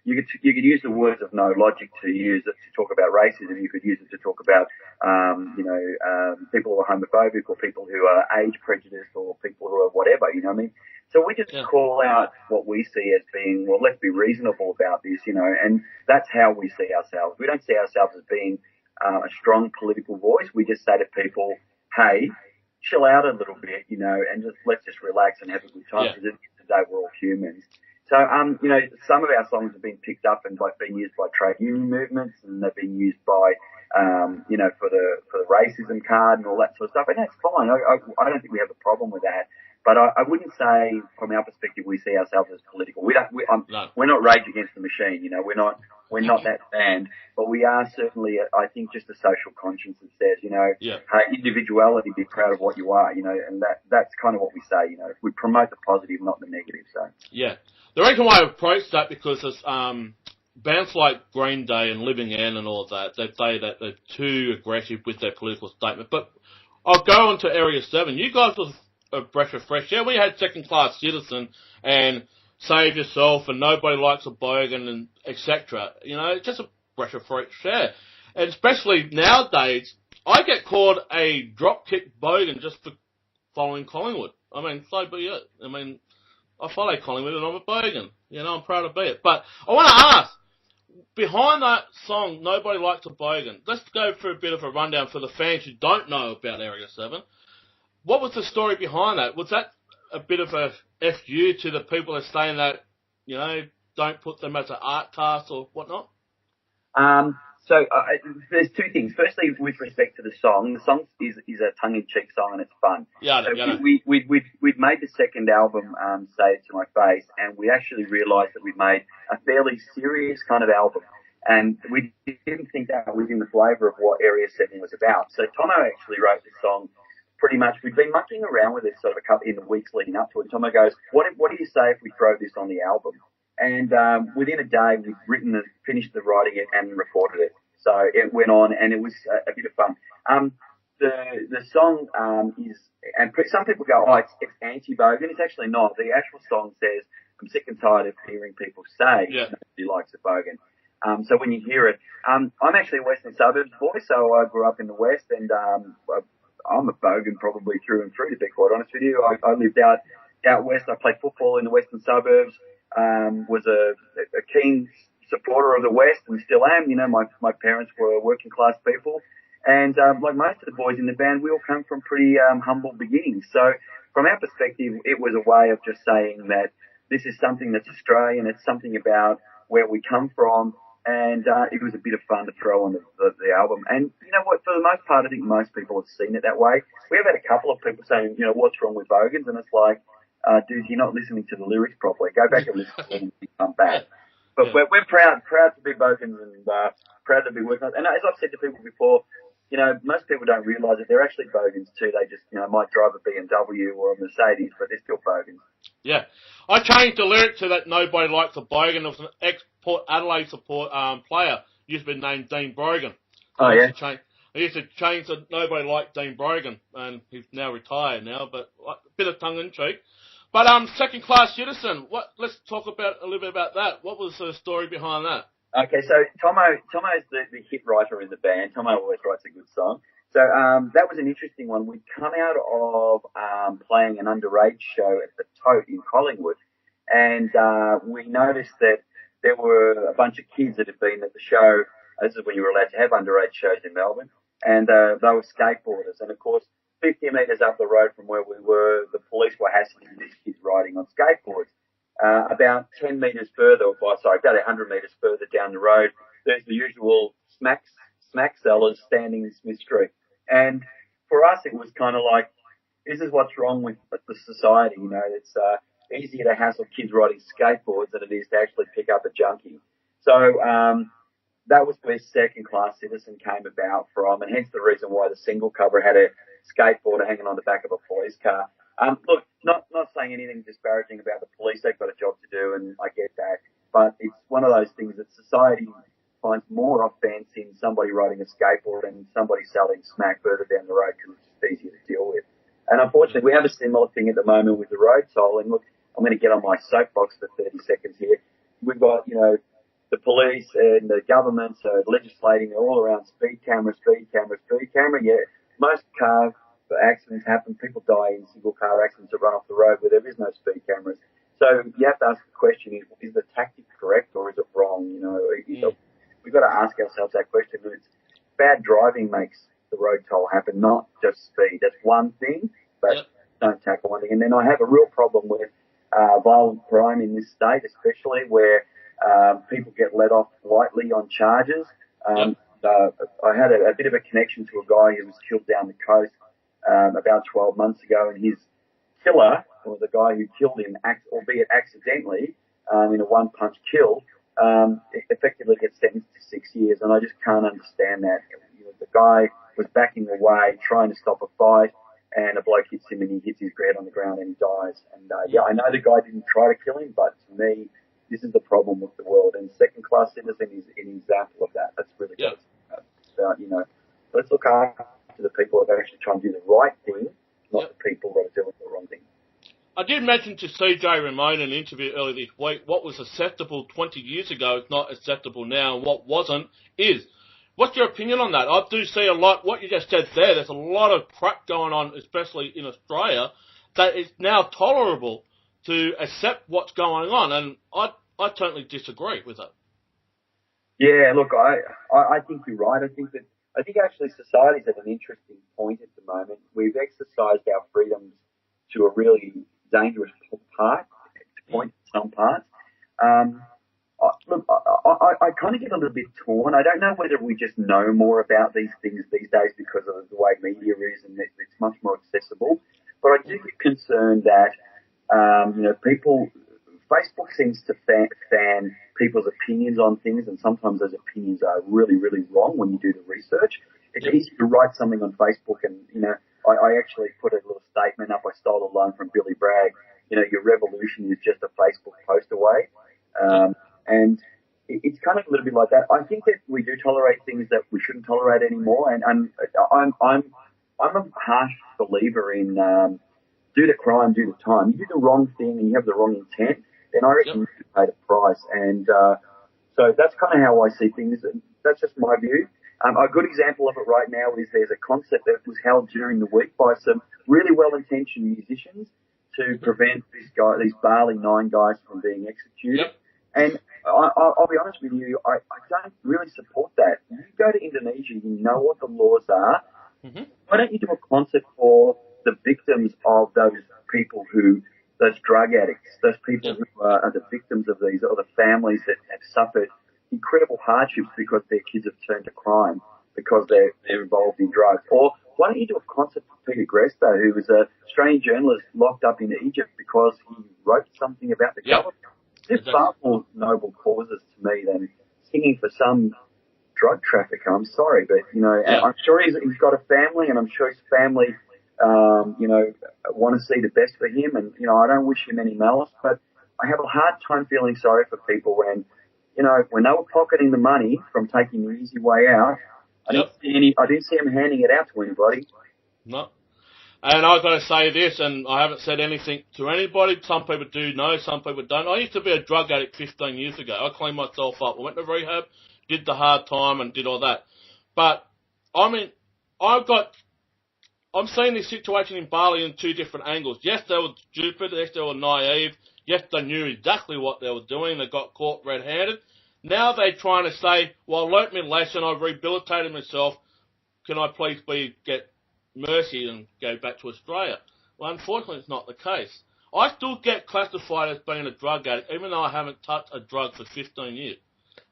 you could use the words of no logic to use it to talk about racism. You could use it to talk about, people who are homophobic or people who are age prejudiced or people who are whatever, So we just call out what we see as being, well, let's be reasonable about this, and that's how we see ourselves. We don't see ourselves as being a strong political voice. We just say to people, hey, chill out a little bit, and let's just relax and have a good time because at the end of the day, we're all humans. So, some of our songs have been picked up and been used by trade union movements, and they've been used by, for the racism card and all that sort of stuff, and that's fine. I don't think we have a problem with that. But I wouldn't say, from our perspective, we see ourselves as political. We're not Rage Against the Machine, we're not that band, but we are certainly, I think, just a social conscience that says, hey, individuality, be proud of what you are, and that's kind of what we say, we promote the positive, not the negative. So yeah, the reason why I approached that because it's bands like Green Day and Living End and all of that, they say that they're too aggressive with their political statement. But I'll go on to Area 7. You guys was a breath of fresh air. We had Second Class Citizen and Save Yourself and Nobody Likes a Bogan and etc. It's just a breath of fresh air. And especially nowadays, I get called a dropkick bogan just for following Collingwood. I mean, so be it. I mean, I follow Collingwood and I'm a bogan. I'm proud to be it. But I want to ask, behind that song, Nobody Likes a Bogan, let's go for a bit of a rundown for the fans who don't know about Area 7. What was the story behind that? Was that a bit of a FU to the people that are saying that, don't put them as an art cast or whatnot? So there's two things. Firstly, with respect to the song is a tongue-in-cheek song and it's fun. Yeah, so we'd made the second album, Say It to My Face, and we actually realised that we'd made a fairly serious kind of album. And we didn't think that was in the flavour of what Area 7 was about. So Tomo actually wrote this song pretty much. We'd been mucking around with it sort of a couple in the weeks leading up to it. Tomo goes, what do you say if we throw this on the album? And within a day, we'd finished the writing it and recorded it. So it went on, and it was a bit of fun. The song is, and some people go, oh, it's anti-bogan. It's actually not. The actual song says, I'm sick and tired of hearing people say nobody likes a bogan. So when you hear it, I'm actually a Western Suburbs boy, so I grew up in the West, and I'm a bogan probably through and through, to be quite honest with you. I lived out west. I played football in the Western Suburbs, was a keen supporter of the West, and still am. You know, my parents were working class people, and like most of the boys in the band, we all come from pretty humble beginnings. So from our perspective, it was a way of just saying that this is something that's Australian. It's something about where we come from. And it was a bit of fun to throw on the album. And you know what? For the most part, I think most people have seen it that way. We have had a couple of people saying, you know, what's wrong with Bogans? And it's like, dude, you're not listening to the lyrics properly. Go back and listen to them and come back. But we're proud to be Bogans, and proud to be working on it. And as I've said to people before, you know, most people don't realise that they're actually Bogans too. They just, you know, might drive a BMW or a Mercedes, but they're still Bogans. Yeah. I changed the lyric to that nobody likes a bogan. It was an ex-Port Adelaide support player. Used to be named Dean Brogan. Oh, yeah? I used to change the nobody liked Dean Brogan, and he's now retired now, but a bit of tongue-in-cheek. But second class citizen, let's talk about a little bit about that. What was the story behind that? Okay, so Tomo's the hit writer in the band. Tomo always writes a good song. So that was an interesting one. We'd come out of playing an underage show at the Tote in Collingwood, and we noticed that there were a bunch of kids that had been at the show. This is when you were allowed to have underage shows in Melbourne, and they were skateboarders. And of course, 50 metres up the road from where we were, the police were hassling these kids riding on skateboards. About 10 metres further, about 100 metres further down the road, there's the usual smack sellers standing in Smith Street. And for us, it was kind of like, this is what's wrong with the society. You know, it's easier to hassle kids riding skateboards than it is to actually pick up a junkie. So that was where Second Class Citizen came about from, and hence the reason why the single cover had a skateboarder hanging on the back of a police car. Look, not saying anything disparaging about the police. They've got a job to do, and I get that. But it's one of those things that society finds more offence in somebody riding a skateboard than somebody selling smack further down the road, because it's just easier to deal with. And unfortunately, we have a similar thing at the moment with the road toll. And look, I'm going to get on my soapbox for 30 seconds here. We've got, you know, the police and the government legislating all around speed camera. Yeah, most car accidents happen. People die in single car accidents that run off the road where there is no speed cameras. So you have to ask the question, is the tactic correct or is it wrong? You know, we've got to ask ourselves that question. And it's bad driving makes the road toll happen, not just speed. That's one thing, but don't tackle one thing. And then I have a real problem with violent crime in this state, especially where people get let off lightly on charges. I had a bit of a connection to a guy who was killed down the coast about 12 months ago, and his killer, or the guy who killed him, albeit accidentally, in a one-punch kill, effectively gets sentenced to 6 years, and I just can't understand that. You know, the guy was backing away, trying to stop a fight, and a bloke hits him, and he hits his head on the ground, and he dies. And I know the guy didn't try to kill him, but to me, this is the problem with the world. And Second Class Citizen is an example of that. That's really good. About, you know, let's look after the people that are actually trying to do the right thing, not the people that are doing the wrong thing. I did mention to CJ Ramone in an interview earlier this week, what was acceptable 20 years ago is not acceptable now, and what wasn't is. What's your opinion on that? I do see a lot, what you just said there's a lot of crap going on, especially in Australia, that is now tolerable to accept what's going on, and I totally disagree with it. Yeah, look, I think you're right. I think actually society's at an interesting point at the moment. We've exercised our freedoms to a really dangerous point, some parts. Look, I kind of get a little bit torn. I don't know whether we just know more about these things these days because of the way media is and it's much more accessible. But I do get concerned that, you know, Facebook seems to fan people's opinions on things, and sometimes those opinions are really, really wrong when you do the research. It's easy to write something on Facebook and, you know, I actually put a little statement up. I stole a line from Billy Bragg. You know, your revolution is just a Facebook post away. And it's kind of a little bit like that. I think that we do tolerate things that we shouldn't tolerate anymore. And I'm a harsh believer in, do the crime, do the time. You do the wrong thing and you have the wrong intent, then I reckon you should pay the price. And, so So that's kind of how I see things, and that's just my view. A good example of it right now is there's a concert that was held during the week by some really well-intentioned musicians to prevent these Bali 9 guys from being executed. Yep. And I'll be honest with you, I don't really support that. You go to Indonesia, you know what the laws are. Mm-hmm. Why don't you do a concert for the victims of those people those drug addicts, those people who are the victims of these, or the families that have suffered incredible hardships because their kids have turned to crime because they're involved in drugs? Or why don't you do a concert for Peter Gresto, who was a Australian journalist locked up in Egypt because he wrote something about the government? There's far more noble causes to me than singing for some drug trafficker. I'm sorry, but, I'm sure he's got a family, and I'm sure his family, want to see the best for him. And, I don't wish him any malice, but I have a hard time feeling sorry for people when they were pocketing the money from taking the easy way out. I didn't see him handing it out to anybody. No. And I've got to say this, and I haven't said anything to anybody. Some people do know, some people don't. I used to be a drug addict 15 years ago. I cleaned myself up. I went to rehab, did the hard time, and did all that. But, I'm seeing this situation in Bali in 2 different angles. Yes, they were stupid. Yes, they were naive. Yes, they knew exactly what they were doing. They got caught red-handed. Now they're trying to say, well, I learnt my lesson. I've rehabilitated myself. Can I please get mercy and go back to Australia? Well, unfortunately, it's not the case. I still get classified as being a drug addict, even though I haven't touched a drug for 15 years.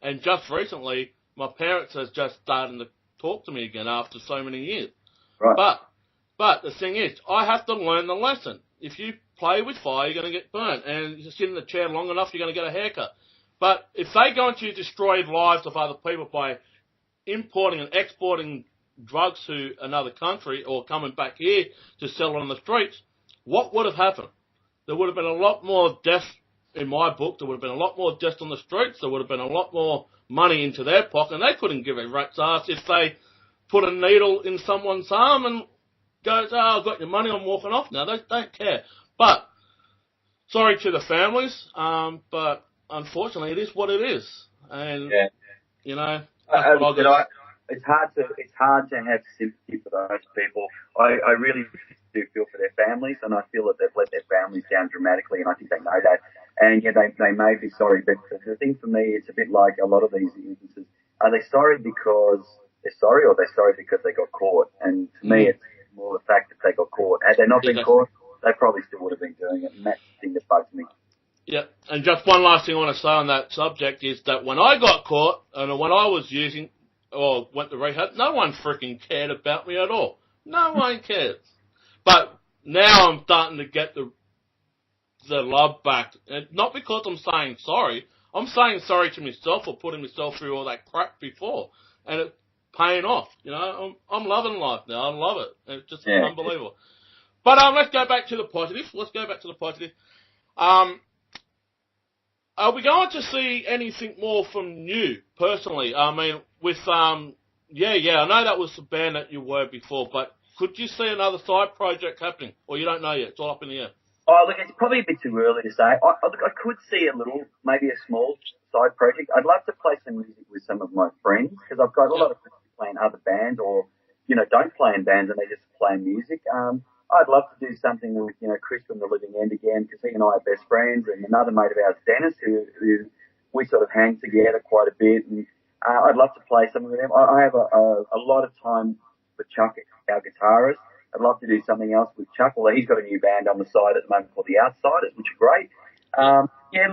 And just recently, my parents have just started to talk to me again after so many years. Right. But the thing is, I have to learn the lesson. If you play with fire, you're going to get burnt. And if you sit in the chair long enough, you're going to get a haircut. But if they're going to destroy lives of other people by importing and exporting drugs to another country or coming back here to sell on the streets, what would have happened? There would have been a lot more deaths in my book. There would have been a lot more deaths on the streets. There would have been a lot more money into their pocket. And they couldn't give a rat's ass if they put a needle in someone's arm and goes, I've got your money, I'm walking off now. They don't care. But, sorry to the families, but unfortunately it is what it is. And, it's hard to have sympathy for those people. I really do feel for their families, and I feel that they've let their families down dramatically, and I think they know that. And they may be sorry, but the thing for me, it's a bit like a lot of these instances. Are they sorry because they're sorry, or they're sorry because they got caught? And to me, it's more the fact that they got caught. Had they not been caught, they probably still would have been doing it, and that's the thing that bugs me. Yeah, and just one last thing I want to say on that subject is that when I got caught, and when I was using, or went to rehab, no one freaking cared about me at all. No one cares. But now I'm starting to get the love back. And not because I'm saying sorry. I'm saying sorry to myself for putting myself through all that crap before. And it's paying off. I'm loving life now. I love it. And it's just unbelievable. But let's go back to the positive. Are we going to see anything more from you, personally? I mean, with, I know that was the band that you were before, but could you see another side project happening? Or you don't know yet? It's all up in the air. Oh, look, it's probably a bit too early to say. I could see a little, maybe a small side project. I'd love to play some music with some of my friends, because I've got a lot of friends who play in other bands, or, don't play in bands and they just play music. I'd love to do something with, Chris from The Living End again, because he and I are best friends, and another mate of ours, Dennis, who we sort of hang together quite a bit, and I'd love to play something with them. I have a lot of time with Chuck, our guitarist. I'd love to do something else with Chuck, although he's got a new band on the side at the moment called The Outsiders, which are great.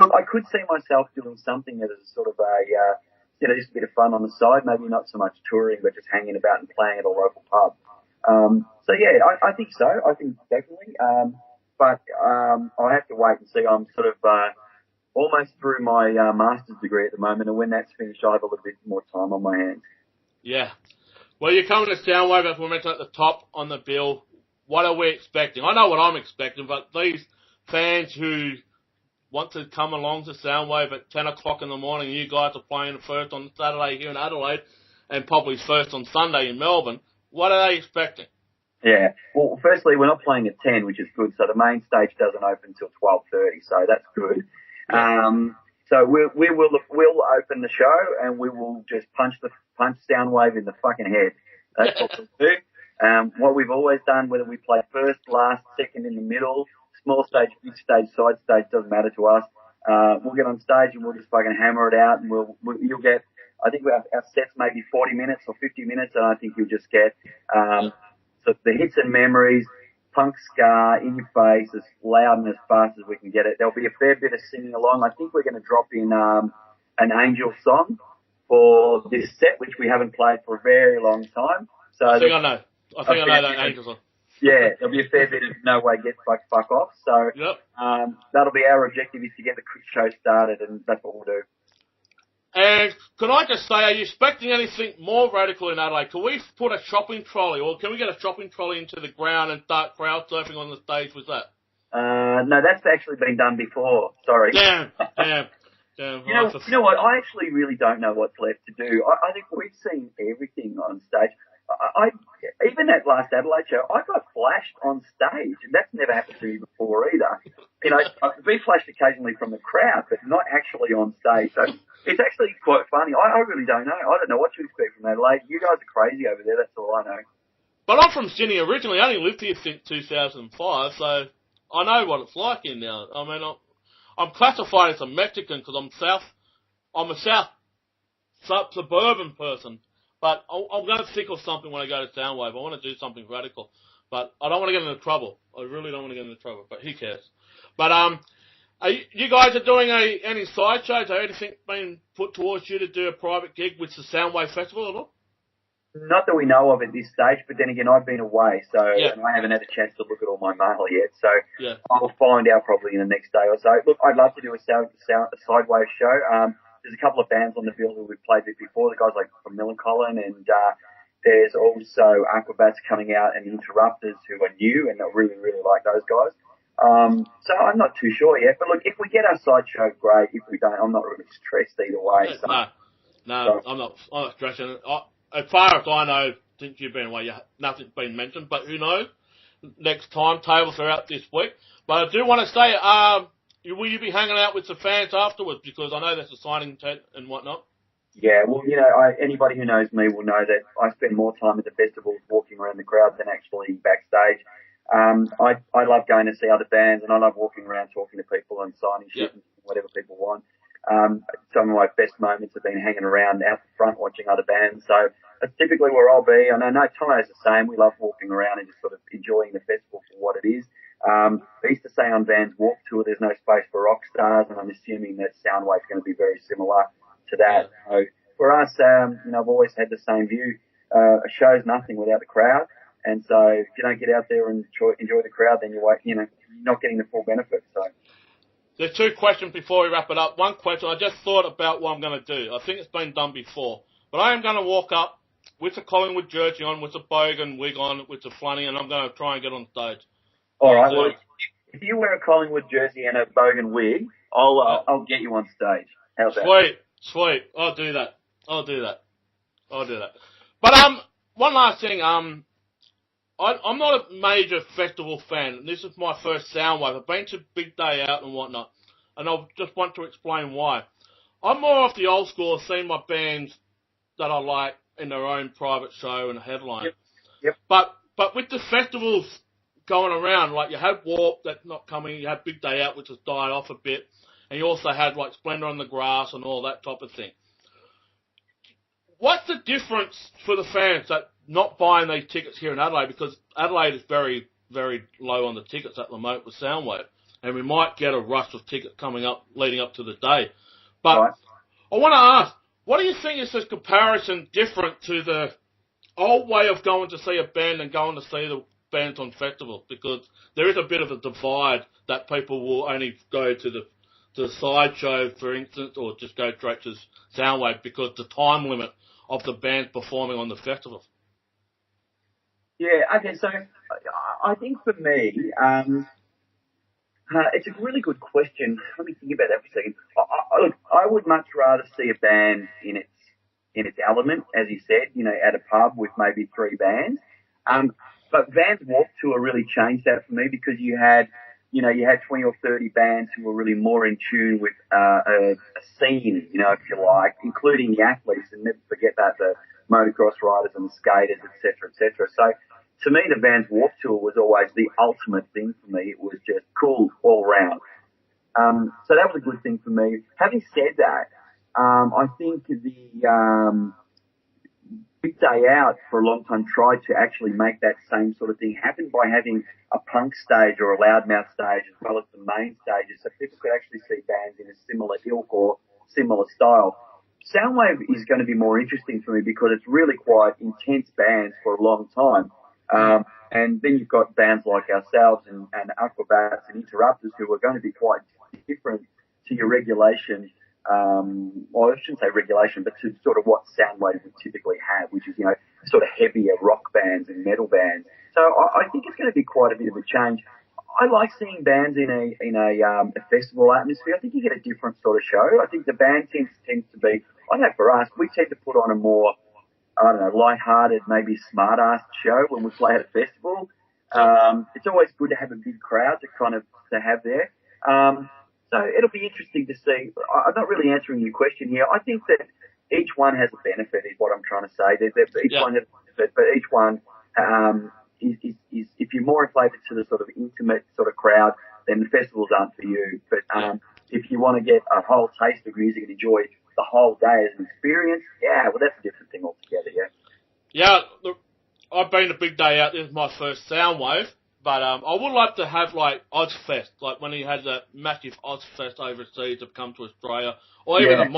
Look, I could see myself doing something that is sort of just a bit of fun on the side, maybe not so much touring, but just hanging about and playing at a local pub. I think so. I think definitely. But I'll have to wait and see. I'm sort of almost through my master's degree at the moment, and when that's finished, I have a little bit more time on my hands. Yeah. Well, you're coming to Soundwave, as we mentioned at the top on the bill. What are we expecting? I know what I'm expecting, but these fans who want to come along to Soundwave at 10 o'clock in the morning, you guys are playing first on Saturday here in Adelaide, and probably first on Sunday in Melbourne. What are they expecting? Yeah. Well, firstly, we're not playing at 10, which is good. So the main stage doesn't open until 12:30, so that's good. So we'll open the show and we will just punch Soundwave in the fucking head. That's what we'll do. What we've always done, whether we play first, last, second, in the middle, small stage, big stage, side stage, doesn't matter to us. We'll get on stage and we'll just fucking hammer it out, and you'll get, I think our sets maybe 40 minutes or 50 minutes, and I think you'll just get so the hits and memories, punk ska in your face, as loud and as fast as we can get it. There'll be a fair bit of singing along. I think we're going to drop in an Angel song for this set, which we haven't played for a very long time. So I think I know that Angel song. Yeah, there'll be a fair bit of No Way Get Fuck Off. So yep. That'll be our objective, is to get the show started, and that's what we'll do. And can I just say, are you expecting anything more radical in Adelaide? Can we put a shopping trolley, or can we get a shopping trolley into the ground and start crowd surfing on the stage with that? No, that's actually been done before. Sorry. Damn. You know what? I actually really don't know what's left to do. I think we've seen everything on stage. Even that last Adelaide show, I got flashed on stage, and that's never happened to me before either. You know, I could be flashed occasionally from the crowd, but not actually on stage. So it's actually quite funny. I really don't know. I don't know what to expect from Adelaide. You guys are crazy over there, that's all I know. But I'm from Sydney originally. I only lived here since 2005, so I know what it's like in now. I mean, I'm classified as a Mexican because I'm a south suburban person. But I'm going to think of something when I go to Soundwave. I want to do something radical. But I don't want to get into trouble. I really don't want to get into trouble. But who cares? But you guys are doing any side shows? Or anything been put towards you to do a private gig with the Soundwave Festival or not? Not that we know of at this stage, but then again, I've been away, and I haven't had a chance to look at all my mail yet. So I'll find out probably in the next day or so. Look, I'd love to do a Sidewave show. There's a couple of bands on the bill who we've played with before, the guys like from Millencolin, and there's also Aquabats coming out, and Interrupters, who are new, and I really, really like those guys. So I'm not too sure yet. But look, if we get our side show, great. If we don't, I'm not really stressed either way. No, I'm not stressing. As far as I know, since you've been away, nothing's been mentioned. But who knows? Next time, tables are out this week. But I do want to say, will you be hanging out with the fans afterwards? Because I know there's a signing tent and whatnot. Yeah, well, you know, anybody who knows me will know that I spend more time at the festivals walking around the crowd than actually backstage. I love going to see other bands, and I love walking around talking to people and signing shit and whatever people want. Some of my best moments have been hanging around out the front watching other bands. So that's typically where I'll be. I know Tomo's the same. We love walking around and just sort of enjoying the festival for what it is. They used to say on Van's Warped Tour there's no space for rock stars, and I'm assuming that Soundwave's going to be very similar to that. So for us, you know, I've always had the same view. A show's nothing without the crowd, and so if you don't get out there and enjoy the crowd, then you're not getting the full benefit. So there's two questions before we wrap it up. One question, I just thought about what I'm going to do. I think it's been done before, but I am going to walk up with a Collingwood jersey on, with a bogan wig on, with a flunny, and I'm going to try and get on stage. All right. Well, if you wear a Collingwood jersey and a bogan wig, I'll get you on stage. How's that? Sweet. I'll do that. But one last thing. I'm not a major festival fan. This is my first Soundwave. I've been to Big Day Out and whatnot, and I just want to explain why. I'm more off the old school, seeing my bands that I like in their own private show and headline. Yep. But with the festivals going around, like you had Warp that's not coming, you had Big Day Out which has died off a bit, and you also had like Splendor on the Grass and all that type of thing. What's the difference for the fans that not buying these tickets here in Adelaide? Because Adelaide is very, very low on the tickets at the moment with Soundwave, and we might get a rush of tickets coming up, leading up to the day. But right. I want to ask, what do you think is this comparison different to the old way of going to see a band and going to see the bands on festivals? Because there is a bit of a divide that people will only go to the sideshow, for instance, or just go straight to Soundwave because the time limit of the bands performing on the festivals. Yeah, okay, so I think for me, it's a really good question. Let me think about that for a second. I would much rather see a band in its element, as you said, you know, at a pub with maybe three bands. But Van's Warped Tour really changed that for me because you had you know, you had 20 or 30 bands who were really more in tune with a scene, you know, if you like, including the athletes, and never forget that, the motocross riders and the skaters, et cetera, et cetera. So to me, the Vans Warped Tour was always the ultimate thing for me. It was just cool all round. So that was a good thing for me. Having said that, I think the Big Day Out for a long time tried to actually make that same sort of thing happen by having a punk stage or a loudmouth stage as well as the main stages, so people could actually see bands in a similar ilk or similar style. Soundwave is going to be more interesting for me because it's really quite intense bands for a long time. And then you've got bands like ourselves and Aquabats and Interrupters who are going to be quite different to your regulation, well, I shouldn't say regulation, but to sort of what Soundwave would typically have, which is, you know, sort of heavier rock bands and metal bands. So I think it's going to be quite a bit of a change. I like seeing bands in a festival atmosphere. I think you get a different sort of show. I think the band tends to be, I know for us, we tend to put on a more, I don't know, light-hearted, maybe smart-ass show when we play at a festival. It's always good to have a big crowd to have there. So it'll be interesting to see. I'm not really answering your question here. I think that each one has a benefit is what I'm trying to say. Each one has a benefit, but each one is if you're more inflated to the sort of intimate sort of crowd, then the festivals aren't for you. But if you want to get a whole taste of music and enjoy the whole day as an experience, well, that's a different thing altogether, Yeah, look, I've been to Big Day Out. This is my first Soundwave. But I would like to have, like, Ozfest, like when he had that massive Ozfest overseas to come to Australia, or even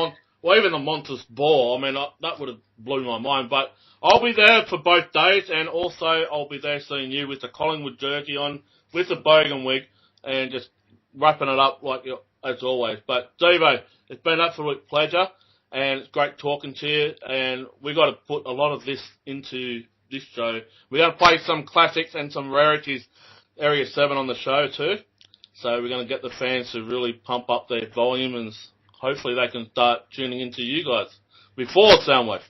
the Montes Ball. I mean, that would have blew my mind. But I'll be there for both days, and also I'll be there seeing you with the Collingwood jersey on, with the bogan wig, and just wrapping it up like as always. But Stevo, it's been an absolute pleasure, and it's great talking to you. And we got to put a lot of this into this show. We're going to play some classics and some rarities, Area 7 on the show too. So we're going to get the fans to really pump up their volume and hopefully they can start tuning into you guys before Soundwave.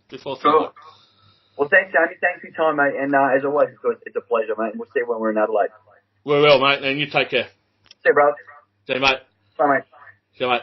Cool. Well, thanks, Jamie. Thanks for your time, mate. And as always, it's a pleasure, mate. And we'll see you when we're in Adelaide. We will, mate. And you take care. See you, brother. See you, mate. Bye, mate. See you, mate.